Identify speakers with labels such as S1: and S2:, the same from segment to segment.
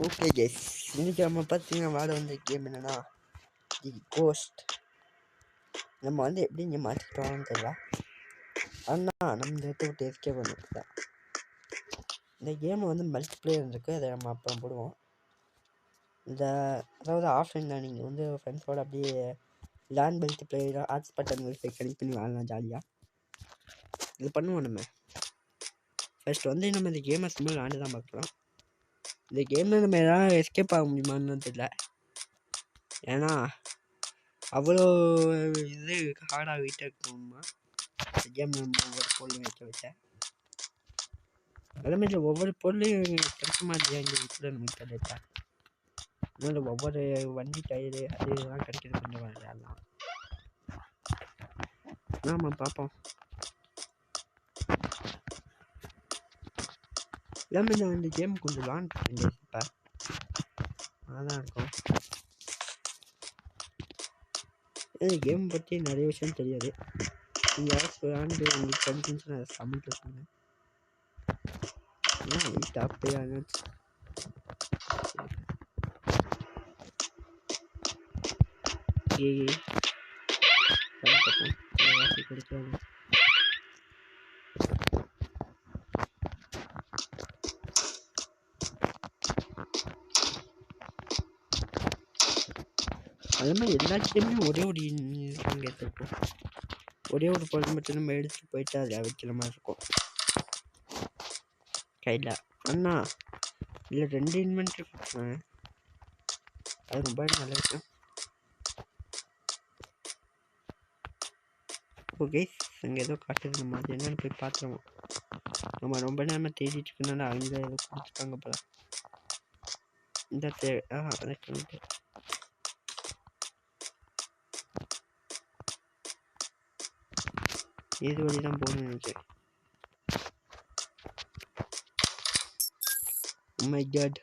S1: Okay case, இன்றைக்கி நம்ம பார்த்தீங்கன்னா வாட வந்த கேம் என்னென்னா தி கோஸ்ட். நம்ம வந்து எப்படி இங்கே மாற்றிக்கிட்டோம்னு தெரியல, ஆனால் நம்ம இந்த இடத்த விட்டு எஸ்கேப் பண்ணிக்கலாம். இந்த கேம் வந்து மல்டிப்ளேயர் இருக்குது, அதை நம்ம அப்புறம் போடுவோம். அதாவது ஆஃப்லைனில் நீங்கள் வந்து ஃப்ரெண்ட்ஸோடு அப்படியே லேண்ட் மல்டிப்ளேயராக ஹாட்ஸ்பாட் அந்த வைஃபை கனெக்ட் பண்ணி வாழலாம் ஜாலியாக. இது பண்ணுவோம். நம்ம ஃபர்ஸ்ட் வந்து நம்ம இந்த கேமை சும்மா விளாண்டு தான் பார்க்குறோம். இந்த கேமில் நம்ம எதாவது எஸ்கேப் ஆக முடியுமான்னு தெரியல, ஏன்னா அவ்வளோ இது ஹார்டாக வெயிட்டாக இருக்குமா இந்த கேம். நம்ம ஒவ்வொரு பொருளையும் வச்சேன், அதே மாதிரி ஒவ்வொரு பொருளையும் கிடைக்க மாதிரி எங்கள் வீட்டில் நமக்கு கிடைச்சா. அதனால் ஒவ்வொரு வண்டி டயரு அது இதெல்லாம் கிடைக்கிறது கொஞ்சம் அதெல்லாம் நாம் பார்ப்போம். எல்லாமே நான் இந்த கேம் கொஞ்சம் லான்ச் பண்ணேன், இப்போ அதான் இருக்கும். இந்த கேம் பற்றி நிறைய விஷயம் தெரியாது. நீங்கள் யாராச்சும் விளாண்டு உங்களுக்கு தெரிஞ்சுன்னு அதை கமெண்ட்டில் சொல்லுங்கள். அப்படியே கிடைச்சாங்க. அது மாதிரி எல்லா கேமுமே ஒரே ஒரு எடுத்துருக்கோம். ஒரே ஒரு பொருள் மட்டும் நம்ம எடுத்துகிட்டு போயிட்டு அதில் வைக்கிற மாதிரி இருக்கும் கையில். அண்ணா இல்லை 2 இன்வென்ட்ரி கொடுத்தாங்க, அது ரொம்ப நல்ல விஷயம். ஓகே, அங்கே ஏதோ காட்டுது, நம்ம அது என்னன்னு போய் பார்த்துருவோம். நம்ம ரொம்ப நேரமாக தேடிட்டு இருக்கனால அங்கே ஏதோ கொடுத்துட்டாங்க போல. இந்த இது வழி தான் போகணும்னு நினைக்கிறேன். Oh my god,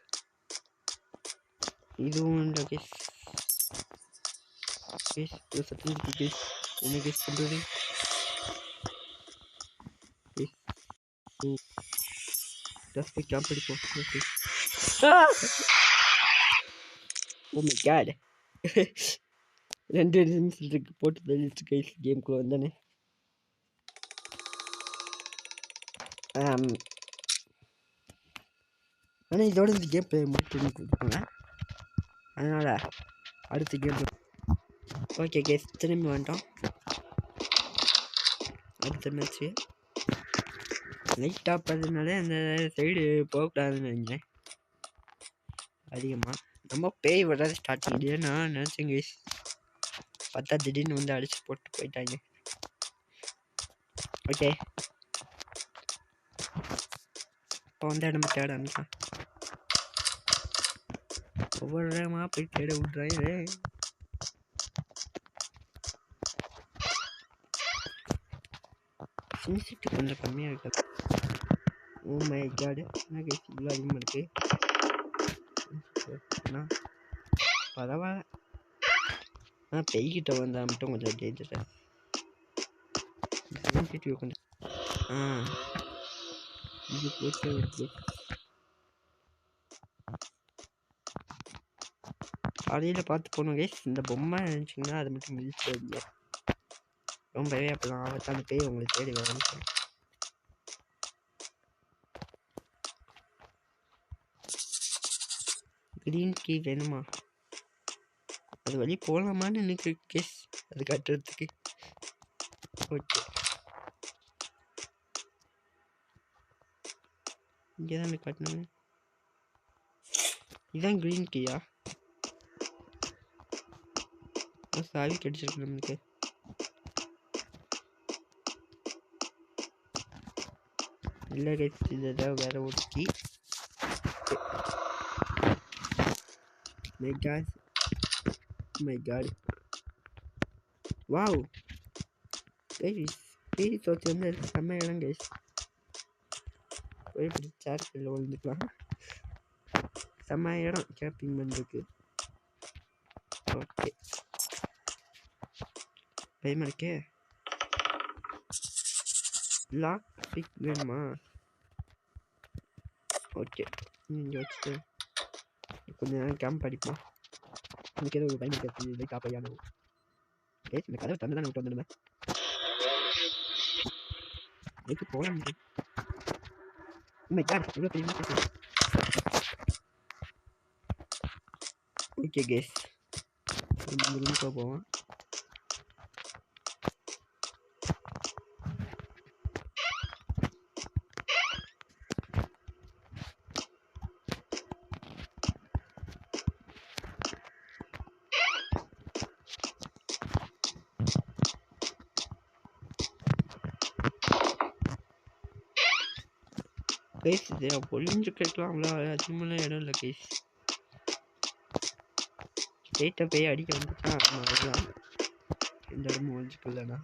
S1: இதுவும் இந்த கேஸ் சத்தம் கேஸ் என்ன கேஸ் பண்ணுறது. ஜஸ்ட் போய் கேம்ப் அடிப்போம். ஓகே. Oh my god, 2 நிமிஷம் இருக்கு போட்டு தள்ளிட்டு கைஸ் கேம்குள்ளே வந்தானே. ஆனால் இதோட இந்த கேம் பிளே முடிச்சு கொடுப்பாங்க, அதனால் அடுத்த கேம். ஓகே கேஸ், திரும்பி வந்துட்டோம். அடுத்த மேட்ச்சு லைட்டாக பார்த்ததுனால அந்த சைடு போகக்கூடாதுன்னு நினைக்கிறேன் அதிகமாக. நம்ம பேய் வராது ஸ்டார்ட் பண்ணியே நான் நினச்சேங்க, பார்த்தா திடீர்னு வந்து அடிச்சு போட்டு போயிட்டாங்க. ஓகே, இப்போ வந்து நம்ம தேட ஆரம்பிக்கலாம். ஒவ்வொரு இடமா போய் தேட விட்றாங்க. சென்சிட்டி கொஞ்சம் கம்மியாக இருக்குது. ஓ மை காட், என்ன கேஸ் இவ்வளோ அதிகமாக இருக்குது. பரவாயில்ல, பெய்கிட்ட வந்தால் மட்டும் கொஞ்சம் டேஞ்சர். சென்சிட்டிவ் கொஞ்சம் இது போட்டு இருக்கு. அதையில் பார்த்து போகணும் கேஸ். இந்த பொம்மை நினச்சிங்கன்னா அது மட்டும் மிதிச்சு இல்லை, ரொம்பவே அப்போலாம் ஆபத்தான பேய் உங்களுக்கு தேடி வரணும். க்ரீன் கீ வேணுமா? அது வழி போகலாமான்னு எனக்கு கேஸ், அது கட்டுறதுக்கு. ஓகே, இங்கே தான் காட்டினாங்க. இதுதான் க்ரீன் கீயா? சாவி கிடைச்சிருக்கு நம்மளுக்கு. இல்லை கேஸ், இதுதான் வேற ஒரு key. My god, my god, wow, பேய் தோற்று வந்து செம்ம இடம் கைஸ். போய் இப்படி சேர்க்கில் விழுந்துக்கலாம், செம்ம இடம் கேம்பிங் பண்ணுறதுக்கு. ஓகே, பயமா இருக்கே. லாக் பிக் வேணுமா? ஓகே, இங்கே வச்சுட்டு கொஞ்சம் நேரம் கேம்ப் அடிப்போம். எனக்கு ஏதோ ஒரு பயன் இருக்குது லைட்டாக பையானோ. இந்த கதவை தந்து தான் விட்டு வந்துடுவேன். அதுக்கு போக முடியும். இவ்வளோ பெரிய ஓகே கேஸ் ரூமுக்கு போவோம். கைஸ் இது ஒளிஞ்சு கேட்கலாம்ல, அதிகமான இடம் இல்லை கைஸ். ஸ்ட்ரெயிட்டாக போய் அடிக்க வந்துச்சா அதெல்லாம் எந்த இடமும் ஒழிஞ்சுக்கலண்ணா.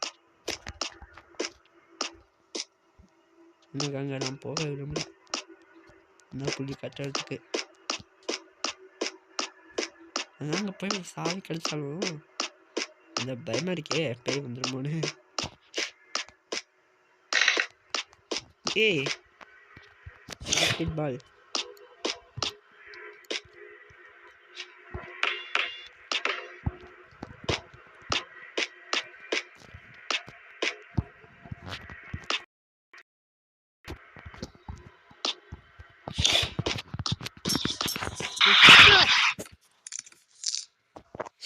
S1: எனக்கு அங்கே நான் போக விரும்பல என்ன புள்ளி கட்டுறதுக்கு. அதனால் அங்கே போய் சாவி கிடைச்சாலும் இந்த பயமாக இருக்கே பேய் வந்துடுமோன்னு. ஏய் பால்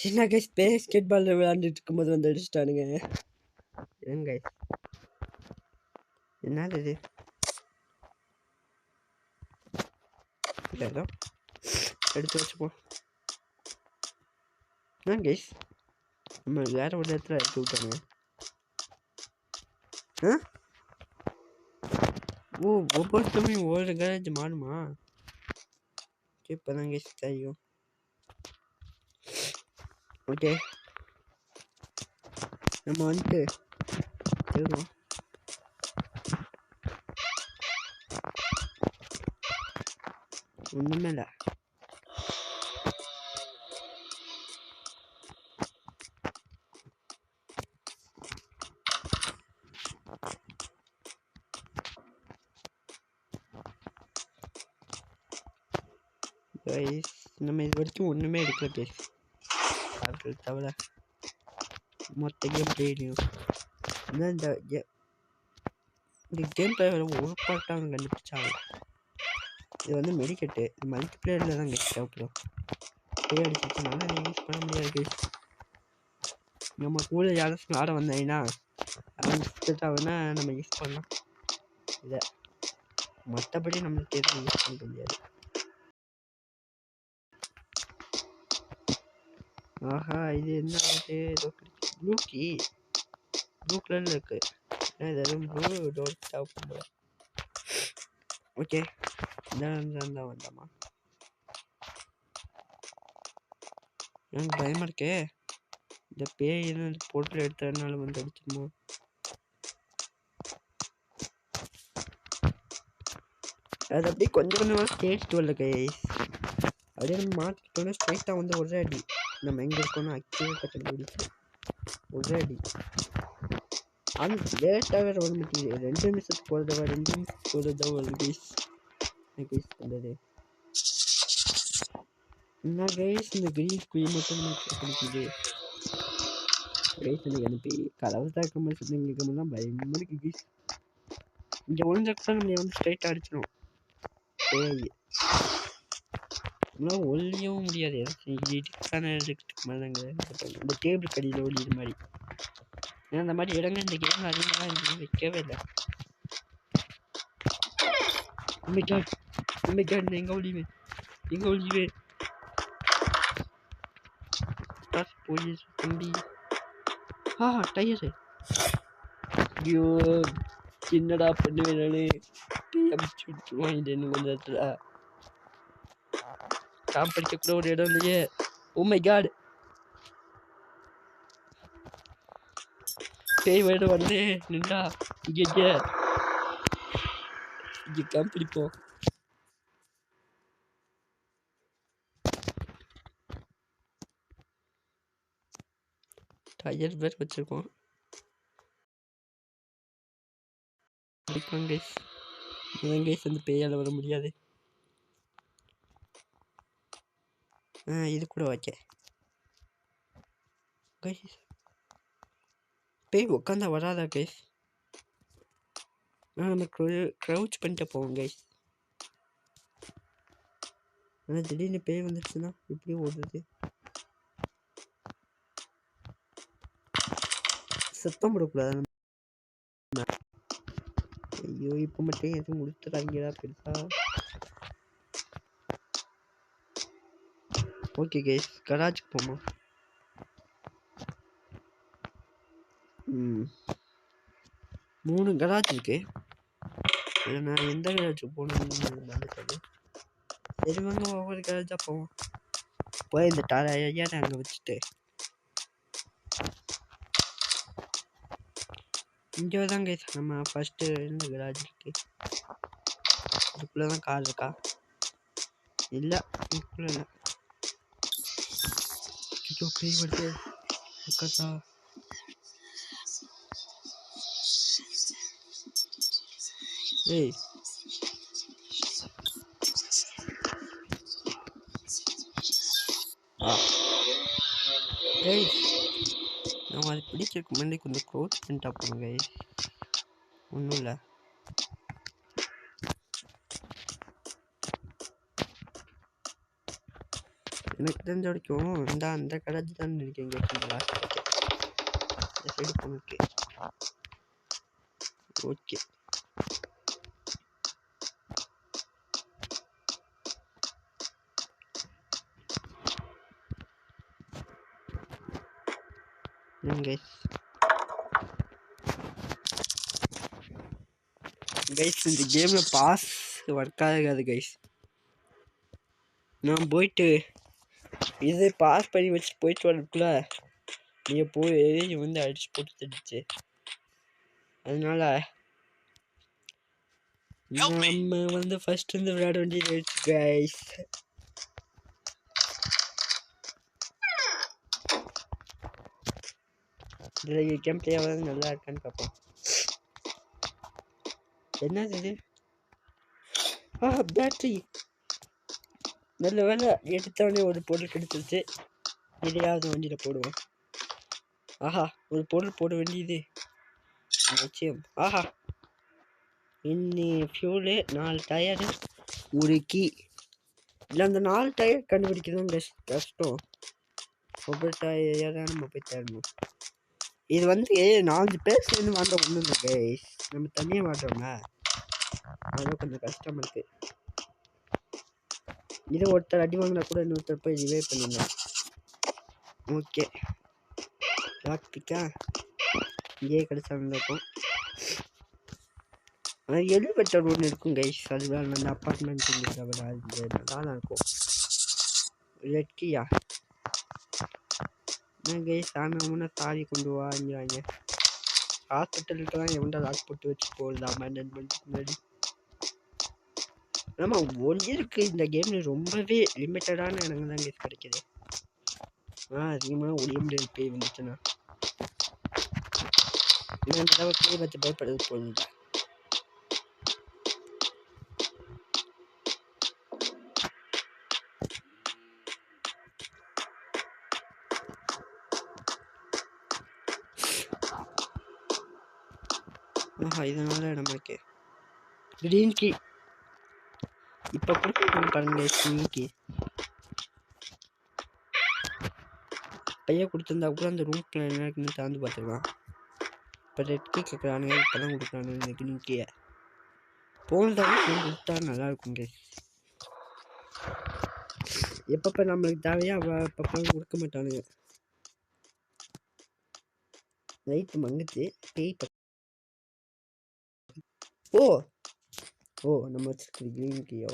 S1: என்ன கைஸ் பேஸ்கெட் பால் விளையாண்டுட்டு இருக்கும்போது வந்து அடிச்சிட்டானுங்க. ஏன் கைஸ் என்னது இது? ஏதோ எடுத்து வச்சுப்போம். ஏன் கைஸ் நம்ம வேற ஒரு இடத்துல எடுத்து விட்டாங்க. ஓ ஒவ்வொருத்தமே ஒரு கேரேஜ் மாறுமா? இப்போதான் கைஸ் தெரியும். ஓகே நம்ம வந்துட்டு தேடுவோம். ஒன்றுமே இல்லை. நம்ம இது வரைக்கும் ஒன்றுமே எடுக்கல கைஸ். அது தவிர மொத்த கேம் பிளேயும் இந்த கேம் பிளே ஒரு பாட்டாக அவங்க கண்டுபிடிச்சாங்க. இது வந்து மெடிக்கெட்டு, இது மல்டி பிளேயரில் தான் கெட் தேவைப்படும். பேய் அடிச்சிச்சுனால நீங்கள் யூஸ் பண்ண முடியாது. நம்ம கூட யாரும் ஆட வந்தாங்கன்னா ஆகுனா நம்ம யூஸ் பண்ணலாம் இதை. மற்றபடி நம்மளுக்கு எதுவும் யூஸ் பண்ண முடியாது. ஆஹா இது என்ன ஆகுது? ஏதோ ப்ளூ கீ ப்ளூ கலரில் இருக்கு. எதுவும் ப்ளூ டோர் தேவைப்படும். ஓகே இந்த வந்தாமா? எனக்கு பயமாக இருக்கே. இந்த பேய் போட்டு எடுத்ததுனால வந்து அடிச்சிருமோ? அது அப்படியே கொஞ்சம் கொஞ்சமாக ஸ்டேஜ் வரல கைஸ். அப்படியே நம்ம மாற்றிட்டோன்னா ஸ்ட்ரைட்டாக வந்து ஒரே அடி. நம்ம எங்கே இருக்கோன்னா அக்யூரேட்டாக கண்டுபிடிச்சு ஒரே அடி. அந்த லேட்டாக வேறு வர மாட்டேங்குது. 2 நிமிஷத்துக்கு போகிறதவா 2 நிமிஷத்துக்கு போகிறதா ஒரு கைஸ். கைஸ் பண்ணுறது என்ன கைஸ்? இந்த கிரீன் குயின் மட்டும் கிடைக்குது கைஸ். எனக்கு அனுப்பி கதவு தாக்க மாதிரி சொன்னீங்கன்னா பயமாக இருக்கு கைஸ். இங்கே ஒழிஞ்சப்ப நம்ம வந்து ஸ்ட்ரைட்டாக அடிச்சிடும். பேய் நம்மளால் ஒழியவும் முடியாது. இதுக்கான இந்த டேபிள் கடியில் ஒழியிற மாதிரி. ஏன்னா அந்த மாதிரி இடங்கள் இந்த கேம் அதிகமாக எங்கேயும் வைக்கவே இல்லை. எங்கே ஒழிவே எங்கே ஒழிவே போலீஸ் தம்பி. டயரு. ஐயோ என்னடா பண்ணுவேன் நானு? அமுச்சு விட்டுருவான் இது என்ன கொஞ்ச நேரத்தில். காம்படிக்க கூட ஒரு இடம் இல்லையே. ஓ மை காட் பேய் வேறு வந்து நின்றா. இங்கே காம்பிடிப்போம். டயர் வேறு வச்சுருக்கோம். கைஸ் அந்த பேயால் வர முடியாது. இது கூட ஓகே கைஸ். பேய் உட்காந்தா வராதா கைஸ்? நம்ம க்ரௌச் பண்ணிட்டு போவோம் கைஸ். ஆனால் திடீர்னு பேய் வந்துடுச்சுன்னா இப்படி ஓடுறது. சத்தம் போடக்கூடாது. ஐயோ இப்போ மட்டும் எதுவும் முடிச்சுட்டாங்களா பெருசா? ஓகே கைஸ், கராஜுக்கு போமா. 3 கராஜ் இருக்கு. நான் எந்த கராஜுக்கு போகணும்னு மறந்துட்டேன். சரி வாங்க ஒவ்வொரு கராஜாக போவோம். போய் இந்த ஐயாரை அங்கே வச்சுட்டு இங்கே தான் கைஸ் நம்ம ஃபஸ்ட்டு இந்த கராஜ் இருக்கு. இதுக்குள்ளே தான் கார் இருக்கா? இல்லை இதுக்குள்ளே இல்லை. பேய் வருது உட்காத்தா. ஏய் கைஸ், நம்ம அது பிடிக்கிறதுக்கு முன்னாடி கொஞ்சம் க்ளோஸ் பண்ணிட்டா போங்க கைஸ். ஒன்றும் இல்லை. எனக்கு தெரிஞ்ச வரைக்கும் அந்த கடைச்சி தான் இருக்கீங்க. இந்த சைடு போனக்கு ஓகே. கைஸ் இந்த கேமில் பாஸ் ஒர்க் ஆகாது கைஸ். நான் போயிட்டு இது பாஸ் பண்ணி வச்சு போயிட்டு வரதுக்குள்ள நீங்கள் போய் வந்து அடிச்சு போட்டு தடுச்சு. அதனால நம்ம வந்து ஃபர்ஸ்ட் இருந்து விளையாட வேண்டியது கைஸ். இதில் கேம் பிளேயாவது நல்லா இருக்கான்னு பார்ப்போம். என்னது இது? பேட்டரி. நல்ல வேலை எடுத்தோடனே ஒரு பொருள் கிடைச்சிருச்சு. இதையாவது வண்டியில் போடுவோம். ஒரு பொருள் போட வேண்டியது நிச்சயம். இன்னி ஃபியூலு, 4 டயரு, ஒரு கீ. இல்லை அந்த 4 டயர் கண்டுபிடிக்கிறதும் கஷ்டம். ஒவ்வொரு டயராக நம்ம போய் தேடணும். இது வந்து 4 பேர் சேர்ந்து வாங்க ஒன்றும் இல்லை கைஸ். நம்ம தனியாக வாடுறோங்க, அதெல்லாம் கொஞ்சம் கஷ்டமாக இருக்குது. இதை ஒருத்தர் அடி வாங்கினா கூட இன்னொருத்தர் போய் ரிவைவ் பண்ணிடலாம். ஓகே லாக் பிக்கா இங்கேயே கிடைச்சாங்க இருக்கும். ஆனால் எலிவேட்டர் ஒன்று இருக்கும் கைஸ். அதுதான் அந்த அப்பார்ட்மெண்ட் நல்லா இருக்கும். லெட்கியா கைஸ் ஆனால் முன்னே தாவி கொண்டு வாங்கிறாங்க. ஹாஸ்பிட்டலுக்கு தான் எவன்டா லாக் போட்டு வச்சு போடலாம் மேனேஜ்மெண்ட்டுக்கு முன்னாடி. ஆமாம் ஒளிருக்கு இந்த கேமில் ரொம்பவே லிமிட்டடான இடங்கள் தான் கைஸ் கிடைக்கிது. அதிகமாக ஒளிய முடியாது பேய் வந்துச்சுன்னா. இந்த தடவை பேய் வச்சு பயப்படுறது போகுது. இதனால நமக்கு கிரீன் கீ இப்போ கொடுத்துருக்கோம் பாருங்க. கிரீன் கீ பையன் கொடுத்துருந்தா கூட அந்த ரூம்ல என்ன இருக்குன்னு தாந்து பார்த்துக்கலாம். இப்போ ரெட் கீ கேட்குறானுங்க, இப்போ தான் கொடுக்குறானுங்க இந்த கிரீன் கீயை. போனதாலும் கொடுத்தா நல்லாயிருக்கும் கைஸ். எப்பப்போ நம்மளுக்கு தேவையா அப்பப்போ கொடுக்க மாட்டானுங்க. லைட்டு மங்குச்சு பேய் நம்ம வச்சிருக்கிற கிரீன் கீயோ.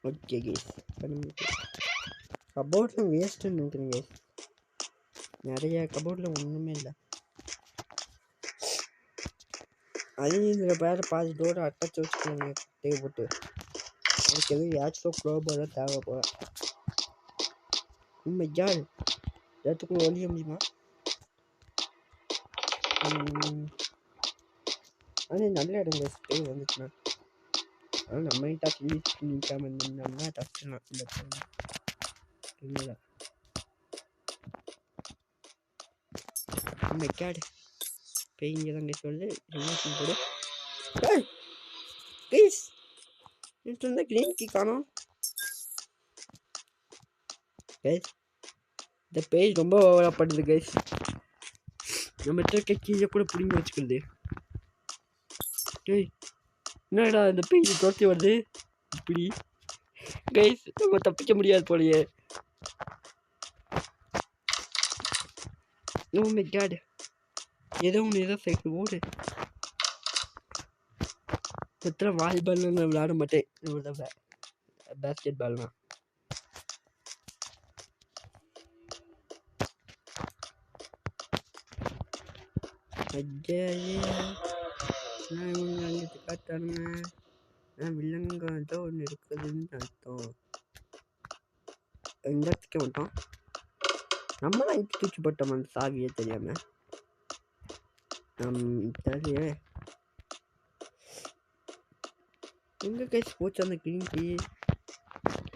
S1: ஓகே கைஸ், கபோர்டில் வேஸ்ட்டுன்னு நினைக்கிறேன் கைஸ். நிறைய கபோர்டில் ஒன்றுமே இல்லை. அதையும் இதில் வேறு பாதி டோரை அட்டாச்சு வச்சுக்கோங்க தேவைப்பட்டு. அதுக்கு எதுவும் ஏச்சும் க்ளோபோதான் தேவைப்பட. யார் இடத்துக்குள்ள ஒழிய முடியுமா? ஆனால் நல்ல இடம் கைஸ் பேய் வந்துச்சுன்னா. ஆனால் நம்ம டாஸ் யூஸ் பண்ணிக்காம இருந்தோம்னா தப்பிடலாம் இந்த இல்லை நம்ம கேடு பேய் இங்கே தான் கைஸ் வருது. ரிமோஷன் போடு கைஸ். இது வந்து க்ரீன் கீ காணோம் கைஸ். இந்த பேய் ரொம்ப ஓவராக பண்ணுது கைஸ். நம்ம இருக்க கீழே கூட பிடிங்கி வச்சுக்கிறது. டேய் என்னடா இந்த பேய் துரத்தி வருது இப்படி கைஸ். நம்ம தப்பிக்க முடியாது போலையே. Oh my god. ஏதோ ஒன்று ஏதோ சைக்கிள் ஓடு. எத்தனை வாலிபால் நான் விளையாட மாட்டேன். பேஸ்கெட் பால்னா அங்கிட்டு காட்டானுங்க. வில்லங்காதான் ஒன்று இருக்குதுன்னு அர்த்தம். இந்த இடத்துக்கு வந்துட்டோம். நம்ம தான் இட்டு தூக்கி போட்டோம் அந்த சாவியே தெரியாம. தெரியல எங்க கைஸ் போச்சு அந்த கிரீன் டீ.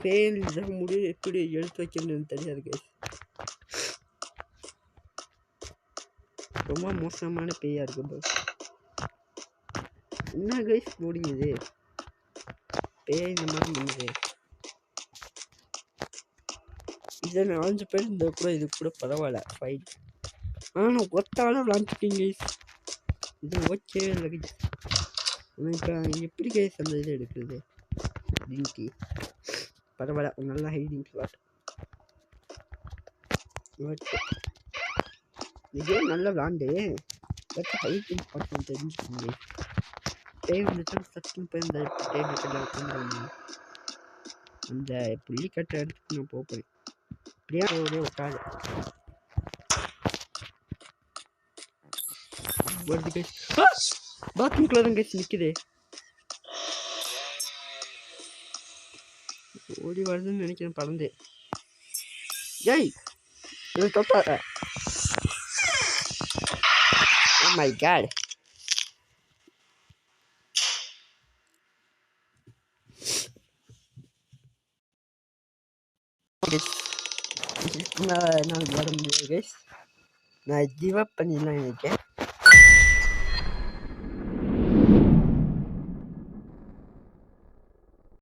S1: பேல் முடிவு எப்படி எடுத்து வைக்கணும்னு தெரியாது கைஸ். ரொம்ப மோசமான பேயா இருக்கு ப்ரோ. என்ன கைஸ் முடியுது பேய் இந்த மாதிரி பண்ணுது. இதை 4 பேர் இந்த கூட இது கூட பரவாயில்ல ஃபைட். ஆனால் ஒத்தாலும் விளாண்டுருக்கீங்க கைஸ். இது ஓகே இல்லை கைஸ். இப்போ எப்படி கைஸ் அந்த இது எடுக்கிறது லிங்கி பரவாயில்ல. நல்லா ஹைடிங் ஸ்பாட். ஓகே இந்த கேம் நல்லா விளாண்டு பட் ஹைடிங் ஸ்பாட் தெரிஞ்சுக்கோங்க. பேய் வந்துட்டு சத்தும் போய் இந்த டேபிள் உட்காந்து அந்த புள்ளி கட்ட இடத்துக்கு நான் போகிறேன். இப்படியா ஒரே உட்காது வருது கைஸ். பாத்ரூம்குள்ள தான் கைஸ் நிற்குது. ஓடி வருதுன்னு நினைக்கிறேன் பறந்து. ஏய் இது தொட்டாத. Oh my god. நான் விளையாட முடியாது கைஸ். நான் கிவ் அப் பண்ணிடலாம் நினைக்கிறேன்.